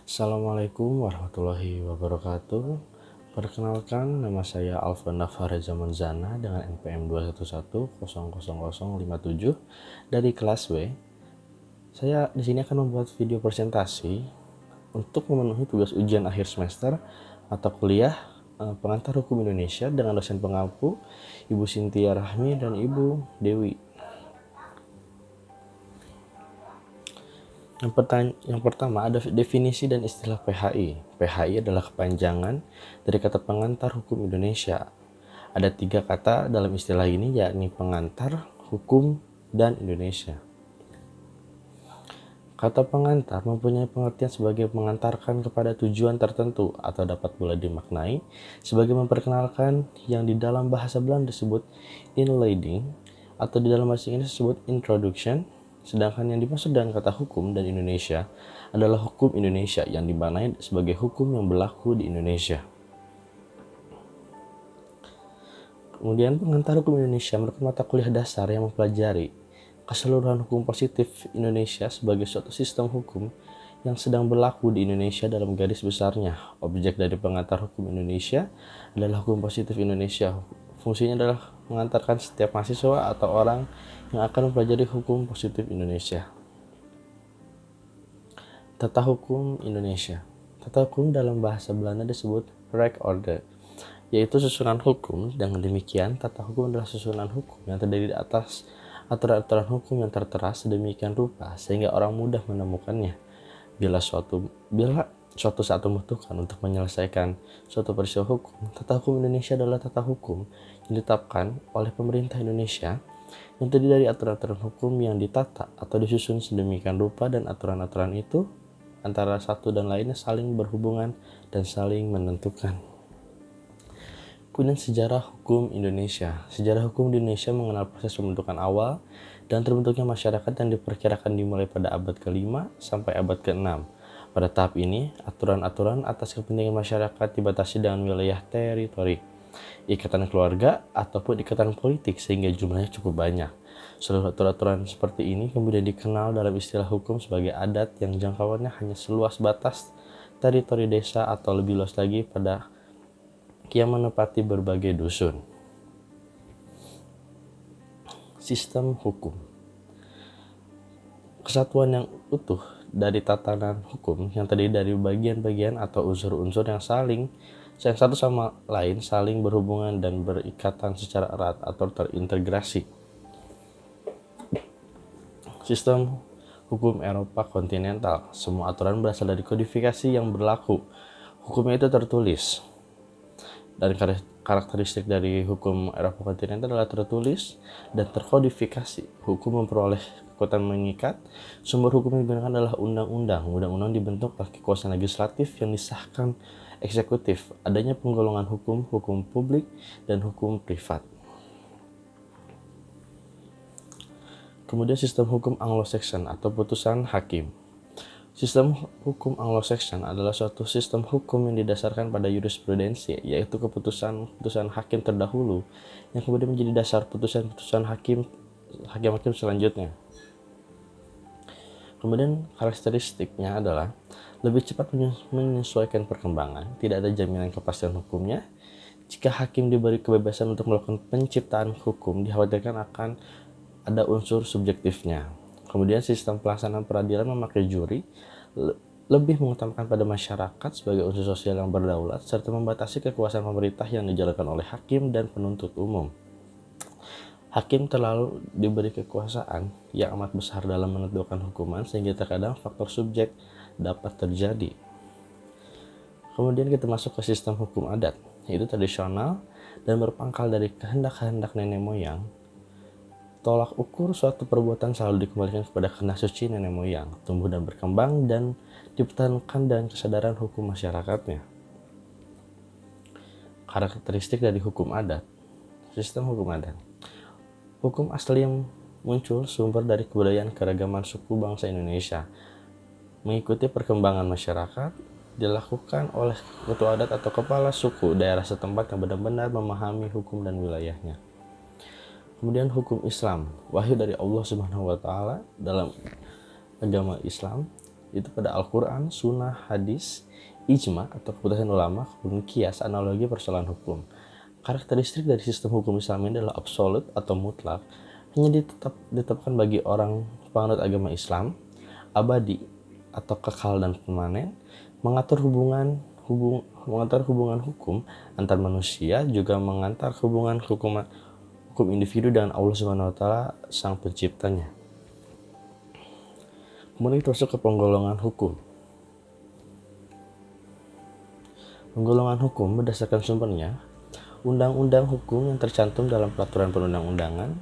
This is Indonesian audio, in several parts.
Assalamualaikum warahmatullahi wabarakatuh. Perkenalkan, nama saya Alvan Reza Manzana dengan NPM 211000057 dari kelas W. Saya di sini akan membuat video presentasi untuk memenuhi tugas ujian akhir semester mata kuliah Pengantar Hukum Indonesia dengan dosen pengampu Ibu Cynthia Rahmi dan Ibu Dewi. Yang pertama ada definisi dan istilah PHI. PHI adalah kepanjangan dari kata pengantar hukum Indonesia. Ada 3 kata dalam istilah ini, yakni pengantar, hukum, dan Indonesia. Kata pengantar mempunyai pengertian sebagai mengantarkan kepada tujuan tertentu atau dapat pula dimaknai sebagai memperkenalkan, yang di dalam bahasa Belanda disebut inleiding atau di dalam bahasa Inggris disebut introduction. Sedangkan yang dimaksud dengan kata hukum dan Indonesia adalah hukum Indonesia yang dimaknai sebagai hukum yang berlaku di Indonesia. Kemudian pengantar hukum Indonesia merupakan mata kuliah dasar yang mempelajari keseluruhan hukum positif Indonesia sebagai suatu sistem hukum yang sedang berlaku di Indonesia dalam garis besarnya. Objek dari pengantar hukum Indonesia adalah hukum positif Indonesia. Fungsinya adalah mengantarkan setiap mahasiswa atau orang yang akan mempelajari hukum positif Indonesia. Tata hukum Indonesia. Tata hukum dalam bahasa Belanda disebut Rechtsorde, yaitu susunan hukum. Dengan demikian, tata hukum adalah susunan hukum yang terdiri di atas aturan-aturan hukum yang tertera sedemikian rupa sehingga orang mudah menemukannya bila suatu saat membutuhkan untuk menyelesaikan suatu peristiwa hukum. Tata hukum Indonesia adalah tata hukum yang ditetapkan oleh pemerintah Indonesia yang terdiri dari aturan-aturan hukum yang ditata atau disusun sedemikian rupa, dan aturan-aturan itu antara satu dan lainnya saling berhubungan dan saling menentukan. Kemudian sejarah hukum Indonesia. Sejarah hukum di Indonesia mengenal proses pembentukan awal dan terbentuknya masyarakat yang diperkirakan dimulai pada abad ke-5 sampai abad ke-6. Pada tahap ini, aturan-aturan atas kepentingan masyarakat dibatasi dengan wilayah teritori, ikatan keluarga, ataupun ikatan politik sehingga jumlahnya cukup banyak. Seluruh aturan seperti ini kemudian dikenal dalam istilah hukum sebagai adat yang jangkauannya hanya seluas batas teritori desa atau lebih luas lagi pada yang menepati berbagai dusun. Sistem hukum. Kesatuan yang utuh dari tatanan hukum yang terdiri dari bagian-bagian atau unsur-unsur yang satu sama lain saling berhubungan dan berikatan secara erat atau terintegrasi. Sistem hukum Eropa kontinental. Semua aturan berasal dari kodifikasi yang berlaku. Hukumnya itu tertulis. Dan karakteristik dari hukum Eropa kontinental adalah tertulis dan terkodifikasi. Hukum memperoleh kekuatan mengikat. Sumber hukum yang digunakan adalah undang-undang. Undang-undang dibentuk oleh kekuasaan legislatif yang disahkan eksekutif. Adanya penggolongan hukum, hukum publik, dan hukum privat. Kemudian sistem hukum Anglo-Saxon atau putusan hakim. Sistem hukum Anglo-Saxon adalah suatu sistem hukum yang didasarkan pada jurisprudensi, yaitu keputusan hakim terdahulu yang kemudian menjadi dasar putusan hakim selanjutnya. Kemudian karakteristiknya adalah lebih cepat menyesuaikan perkembangan, tidak ada jaminan kepastian hukumnya. Jika hakim diberi kebebasan untuk melakukan penciptaan hukum, dikhawatirkan akan ada unsur subjektifnya. Kemudian sistem pelaksanaan peradilan memakai juri, lebih mengutamakan pada masyarakat sebagai unsur sosial yang berdaulat, serta membatasi kekuasaan pemerintah yang dijalankan oleh hakim dan penuntut umum. Hakim terlalu diberi kekuasaan yang amat besar dalam menentukan hukuman sehingga terkadang faktor subjek dapat terjadi. Kemudian kita masuk ke sistem hukum adat, yaitu tradisional dan berpangkal dari kehendak-kehendak nenek moyang. Tolak ukur suatu perbuatan selalu dikembalikan kepada kehendak suci nenek moyang, tumbuh dan berkembang dan dipertahankan dengan kesadaran hukum masyarakatnya. Karakteristik dari hukum adat. Sistem hukum adat. Hukum asli yang muncul sumber dari kebudayaan keragaman suku bangsa Indonesia. Mengikuti perkembangan masyarakat, dilakukan oleh ketua adat atau kepala suku daerah setempat yang benar-benar memahami hukum dan wilayahnya. Kemudian hukum Islam, wahyu dari Allah Subhanahu wa taala dalam agama Islam. itu pada Al-Quran, Sunnah, Hadis, Ijma atau keputusan ulama, kemudian kias, analogi persoalan hukum. Karakteristik dari sistem hukum Islam ini adalah absolut atau mutlak, hanya ditetapkan bagi orang penganut agama Islam, abadi atau kekal dan permanen, mengatur hubungan hukum antar manusia, juga mengantar hubungan hukum individu dengan Allah Subhanahu wa taala sang penciptanya. Kemudian kita masuk ke penggolongan hukum. Penggolongan hukum berdasarkan sumbernya, undang-undang hukum yang tercantum dalam peraturan perundang-undangan,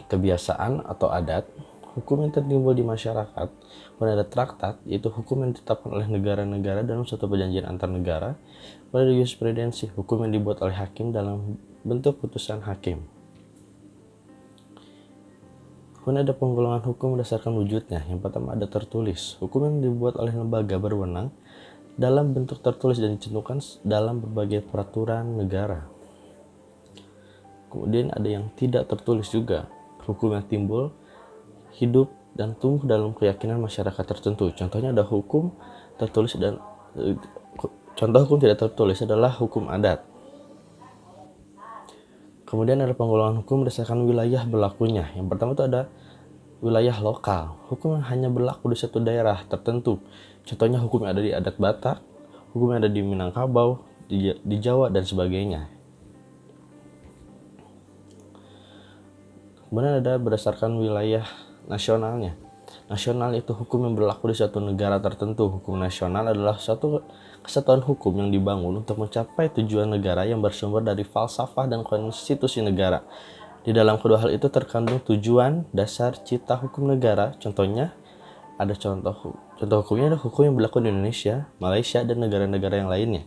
kebiasaan atau adat, hukum yang tertimbul di masyarakat, kemudian ada traktat, yaitu hukum yang ditetapkan oleh negara-negara dalam suatu perjanjian antar negara, kemudian ada jurisprudensi, hukum yang dibuat oleh hakim dalam bentuk putusan hakim. Kemudian ada penggolongan hukum berdasarkan wujudnya. Yang pertama ada tertulis, hukum yang dibuat oleh lembaga berwenang dalam bentuk tertulis dan dicantumkan dalam berbagai peraturan negara. Kemudian ada yang tidak tertulis juga, hukum yang timbul, hidup, dan tumbuh dalam keyakinan masyarakat tertentu. Contohnya ada hukum tertulis dan contoh hukum tidak tertulis adalah hukum adat. Kemudian ada penggolongan hukum berdasarkan wilayah berlakunya. Yang pertama itu ada wilayah lokal, hukum yang hanya berlaku di satu daerah tertentu. Contohnya hukum yang ada di adat Batak, hukum yang ada di Minangkabau, di Jawa, dan sebagainya. Kemudian ada berdasarkan wilayah nasionalnya. Nasional itu hukum yang berlaku di suatu negara tertentu. Hukum nasional adalah suatu kesatuan hukum yang dibangun untuk mencapai tujuan negara yang bersumber dari falsafah dan konstitusi negara. Di dalam kedua hal itu terkandung tujuan, dasar, cita hukum negara. Contohnya ada contoh hukumnya ada hukum yang berlaku di Indonesia, Malaysia, dan negara-negara yang lainnya.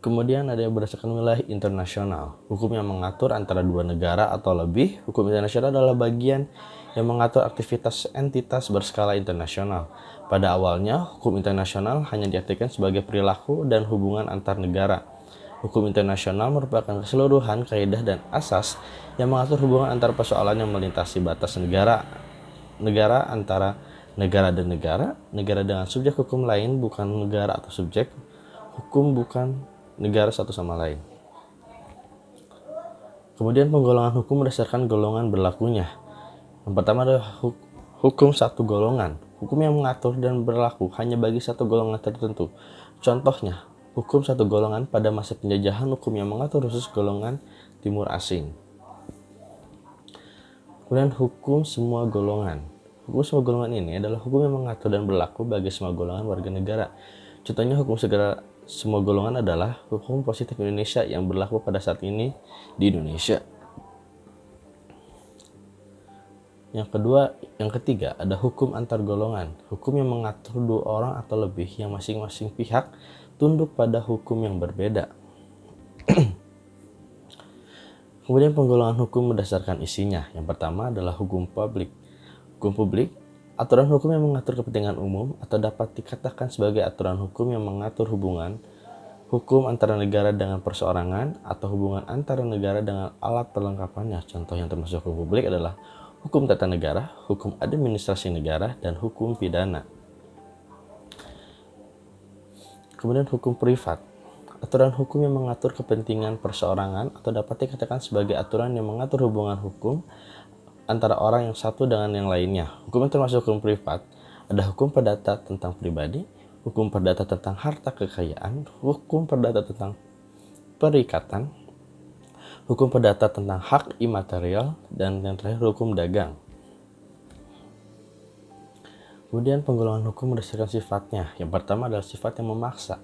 Kemudian ada yang berdasarkan wilayah internasional, hukum yang mengatur antara dua negara atau lebih. Hukum internasional adalah bagian yang mengatur aktivitas entitas berskala internasional. Pada awalnya, hukum internasional hanya diartikan sebagai perilaku dan hubungan antar negara. Hukum internasional merupakan keseluruhan kaidah dan asas yang mengatur hubungan antar persoalan yang melintasi batas negara antara negara dan negara dengan subjek hukum lain bukan negara atau subjek hukum bukan negara satu sama lain. Kemudian penggolongan hukum berdasarkan golongan berlakunya. Yang pertama adalah hukum satu golongan, hukum yang mengatur dan berlaku hanya bagi satu golongan tertentu. Contohnya, hukum satu golongan pada masa penjajahan, hukum yang mengatur khusus golongan timur asing. Kemudian hukum semua golongan. Hukum semua golongan ini adalah hukum yang mengatur dan berlaku bagi semua golongan warga negara. Contohnya hukum semua golongan adalah hukum positif Indonesia yang berlaku pada saat ini di Indonesia. Yang ketiga ada hukum antar golongan, hukum yang mengatur dua orang atau lebih yang masing-masing pihak tunduk pada hukum yang berbeda. Kemudian penggolongan hukum berdasarkan isinya. Yang pertama adalah hukum publik. Hukum publik, aturan hukum yang mengatur kepentingan umum atau dapat dikatakan sebagai aturan hukum yang mengatur hubungan hukum antara negara dengan perseorangan atau hubungan antara negara dengan alat perlengkapannya. Contoh yang termasuk hukum publik adalah hukum tata negara, hukum administrasi negara, dan hukum pidana. Kemudian hukum privat, aturan hukum yang mengatur kepentingan perseorangan atau dapat dikatakan sebagai aturan yang mengatur hubungan hukum antara orang yang satu dengan yang lainnya. Hukum yang termasuk hukum privat ada hukum perdata tentang pribadi, hukum perdata tentang harta kekayaan, hukum perdata tentang perikatan, hukum perdata tentang hak imaterial, dan yang terakhir hukum dagang. Kemudian penggolongan hukum berdasarkan sifatnya. Yang pertama adalah sifat yang memaksa.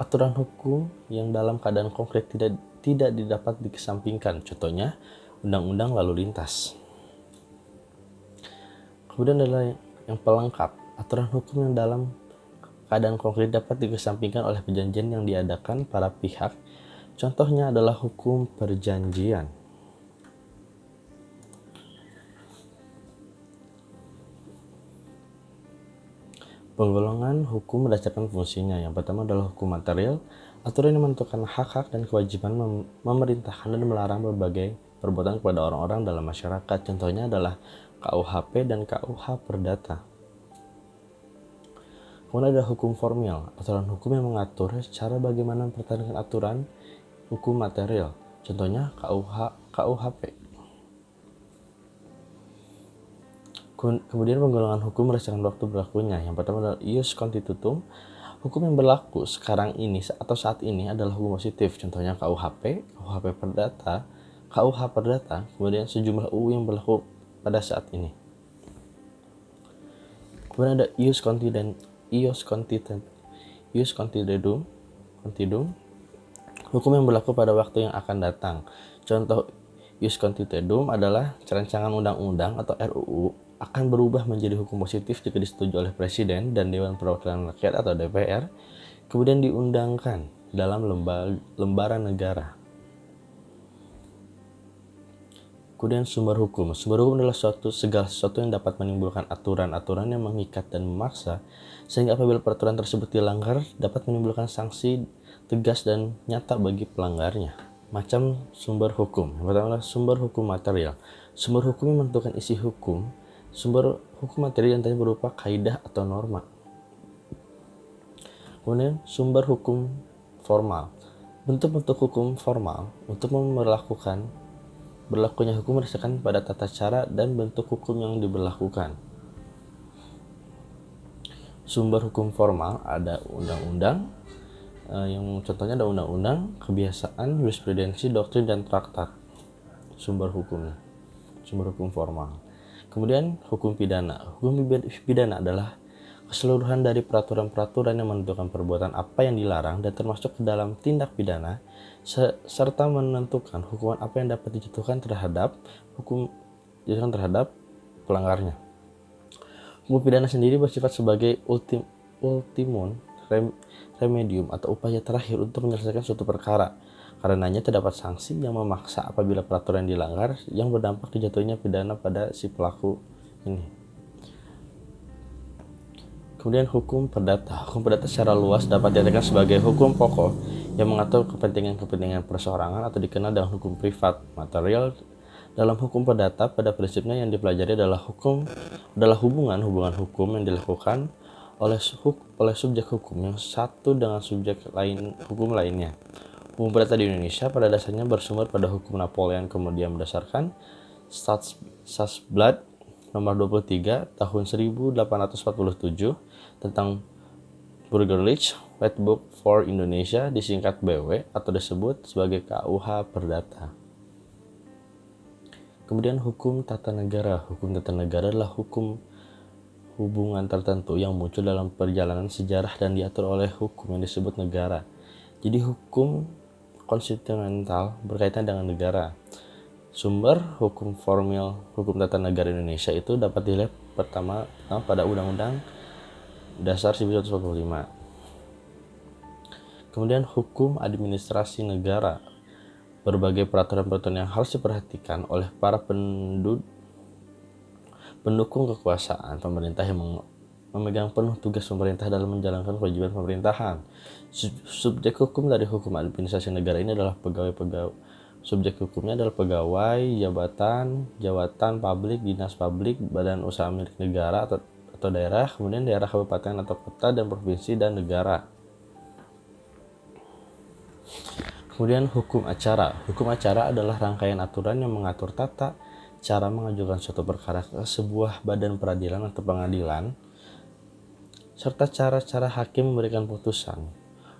Aturan hukum yang dalam keadaan konkret tidak didapat dikesampingkan. Contohnya undang-undang lalu lintas. Kemudian adalah yang pelengkap. Aturan hukum yang dalam keadaan konkret dapat dikesampingkan oleh perjanjian yang diadakan para pihak. Contohnya adalah hukum perjanjian. Penggolongan hukum berdasarkan fungsinya. Yang pertama adalah hukum material, aturan yang menentukan hak-hak dan kewajiban memerintahkan dan melarang berbagai perbuatan kepada orang-orang dalam masyarakat. Contohnya adalah KUHP, dan KUH Perdata. Kemudian ada hukum formil, aturan hukum yang mengatur cara bagaimana mempertahankan aturan hukum material. Contohnya KUHP. Kemudian penggolongan hukum berdasarkan waktu berlakunya. Yang pertama adalah ius constitutum. Hukum yang berlaku sekarang ini atau saat ini adalah hukum positif. Contohnya KUHP, KUHP Perdata, KUH Perdata, kemudian sejumlah UU yang berlaku pada saat ini. Kemudian ada ius contidum, hukum yang berlaku pada waktu yang akan datang. Contoh ius contidum adalah rancangan undang-undang atau RUU akan berubah menjadi hukum positif jika disetujui oleh Presiden dan Dewan Perwakilan Rakyat atau DPR, kemudian diundangkan dalam lembaran negara. Kemudian sumber hukum. Sumber hukum adalah segala sesuatu yang dapat menimbulkan aturan-aturan yang mengikat dan memaksa, sehingga apabila peraturan tersebut dilanggar dapat menimbulkan sanksi tegas dan nyata bagi pelanggarnya. Macam sumber hukum. Yang pertama adalah sumber hukum material. Sumber hukum yang menentukan isi hukum. Sumber hukum material yang tadi berupa kaidah atau norma. Kemudian sumber hukum formal. Bentuk-bentuk hukum formal untuk berlakunya hukum berdasarkan pada tata cara dan bentuk hukum yang diberlakukan. Sumber hukum formal ada undang-undang, yang contohnya ada undang-undang, kebiasaan, jurisprudensi, doktrin, dan traktat. Sumber hukumnya, sumber hukum formal. Kemudian hukum pidana. Hukum pidana adalah keseluruhan dari peraturan-peraturan yang menentukan perbuatan apa yang dilarang dan termasuk ke dalam tindak pidana, serta menentukan hukuman apa yang dapat dijatuhkan terhadap pelanggarnya. Hukum pidana sendiri bersifat sebagai ultimum remedium atau upaya terakhir untuk menyelesaikan suatu perkara. Karenanya terdapat sanksi yang memaksa apabila peraturan dilanggar yang berdampak dijatuhnya pidana pada si pelaku ini. Kemudian hukum perdata. Hukum perdata secara luas dapat diartikan sebagai hukum pokok yang mengatur kepentingan-kepentingan perseorangan atau dikenal dengan hukum privat material. Dalam hukum perdata, pada prinsipnya yang dipelajari adalah hubungan hukum yang dilakukan oleh subjek hukum yang satu dengan subjek hukum lainnya. Hukum perdata di Indonesia pada dasarnya bersumber pada hukum Napoleon, kemudian berdasarkan Statsblad nomor 23 tahun 1847 tentang Burgerlich White Book for Indonesia, disingkat BW atau disebut sebagai KUH Perdata. Kemudian hukum tata negara. Hukum tata negara adalah hukum hubungan tertentu yang muncul dalam perjalanan sejarah dan diatur oleh hukum yang disebut negara. Jadi hukum konstitusional berkaitan dengan negara. Sumber hukum formil hukum tata negara Indonesia itu dapat dilihat pertama pada Undang-Undang Dasar 1945. Kemudian hukum administrasi negara. Berbagai peraturan-peraturan yang harus diperhatikan oleh para pendukung kekuasaan pemerintah yang memegang penuh tugas pemerintah dalam menjalankan kewajiban pemerintahan. Subjek hukum dari hukum administrasi negara ini adalah subjek hukumnya adalah pegawai, jabatan publik, dinas publik, badan usaha milik negara atau daerah, kemudian daerah, kabupaten atau kota, dan provinsi dan negara. Kemudian hukum acara. Hukum acara adalah rangkaian aturan yang mengatur tata cara mengajukan suatu perkara ke sebuah badan peradilan atau pengadilan, serta cara-cara hakim memberikan putusan.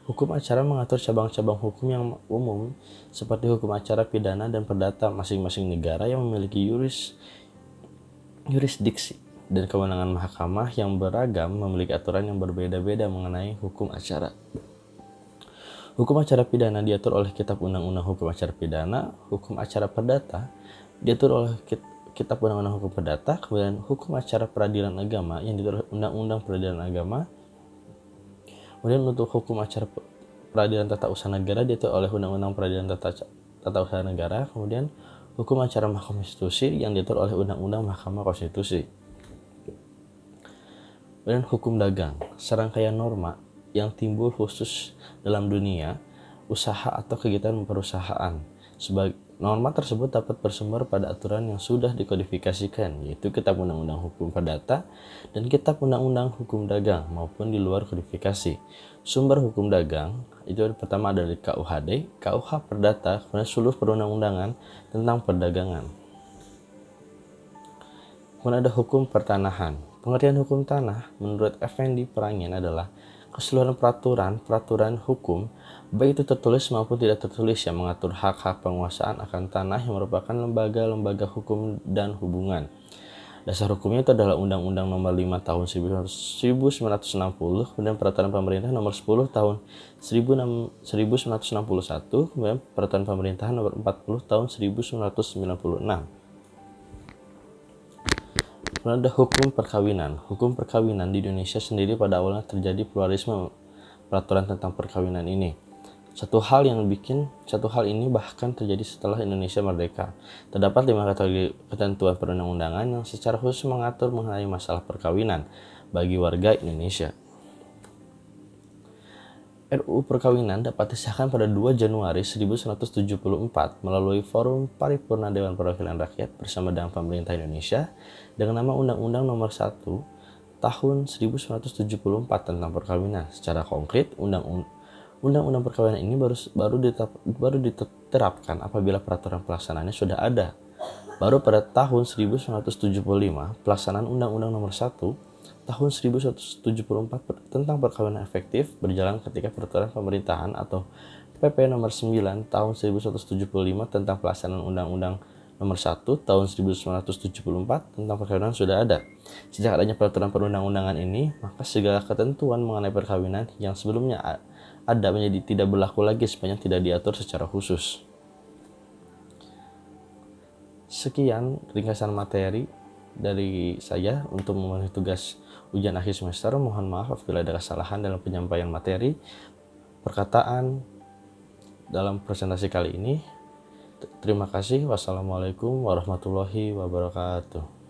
Hukum acara mengatur cabang-cabang hukum yang umum seperti hukum acara pidana dan perdata masing-masing negara yang memiliki yurisdiksi dan kewenangan mahkamah yang beragam memiliki aturan yang berbeda-beda mengenai hukum acara. Hukum acara pidana diatur oleh Kitab Undang-Undang Hukum Acara Pidana. Hukum acara perdata diatur oleh Kitab Undang-Undang Hukum Perdata. Kemudian hukum acara peradilan agama yang diatur Undang-Undang Peradilan Agama. Kemudian untuk hukum acara peradilan tata usaha negara diatur oleh Undang-Undang Peradilan Tata Usaha Negara. Kemudian hukum acara Mahkamah Konstitusi yang diatur oleh Undang-Undang Mahkamah Konstitusi. Kemudian hukum dagang, serangkaian norma yang timbul khusus dalam dunia usaha atau kegiatan perusahaan. Norma tersebut dapat bersumber pada aturan yang sudah dikodifikasikan, yaitu Kitab Undang-Undang Hukum Perdata dan Kitab Undang-Undang Hukum Dagang maupun di luar kodifikasi. Sumber hukum dagang itu pertama ada dari KUHD, KUH Perdata, kemudian seluruh perundang-undangan tentang perdagangan. Kemudian ada hukum pertanahan. Pengertian hukum tanah menurut Effendi Perangian adalah keseluruhan peraturan hukum, baik itu tertulis maupun tidak tertulis, yang mengatur hak-hak penguasaan akan tanah yang merupakan lembaga-lembaga hukum dan hubungan. Dasar hukumnya itu adalah Undang-Undang Nomor 5 Tahun 1960, kemudian Peraturan Pemerintah Nomor 10 Tahun 1961, kemudian Peraturan Pemerintahan Nomor 40 Tahun 1996. Kemudian ada hukum perkawinan. Hukum perkawinan di Indonesia sendiri pada awalnya terjadi pluralisme peraturan tentang perkawinan ini. Satu hal ini bahkan terjadi setelah Indonesia merdeka. Terdapat 5 kategori ketentuan perundang-undangan yang secara khusus mengatur mengenai masalah perkawinan bagi warga Indonesia. RUU Perkawinan dapat disahkan pada 2 Januari 1974 melalui Forum Paripurna Dewan Perwakilan Rakyat bersama dengan pemerintah Indonesia dengan nama Undang-Undang Nomor 1 Tahun 1974 tentang perkawinan. Secara konkret, Undang-Undang Perkawinan ini baru diterapkan apabila peraturan pelaksanaannya sudah ada. Baru pada tahun 1975, pelaksanaan Undang-Undang Nomor 1 Tahun 1974 tentang perkawinan efektif berjalan ketika Peraturan Pemerintahan atau PP Nomor 9 Tahun 1975 tentang pelaksanaan Undang-Undang Nomor 1 Tahun 1974 tentang perkawinan sudah ada. Sejak adanya peraturan perundang-undangan ini, maka segala ketentuan mengenai perkawinan yang sebelumnya ada menjadi tidak berlaku lagi sepanjang tidak diatur secara khusus. Sekian ringkasan materi dari saya untuk memenuhi tugas ujian akhir semester. Mohon maaf apabila ada kesalahan dalam penyampaian materi perkataan dalam presentasi kali ini. Terima kasih. Wassalamualaikum warahmatullahi wabarakatuh.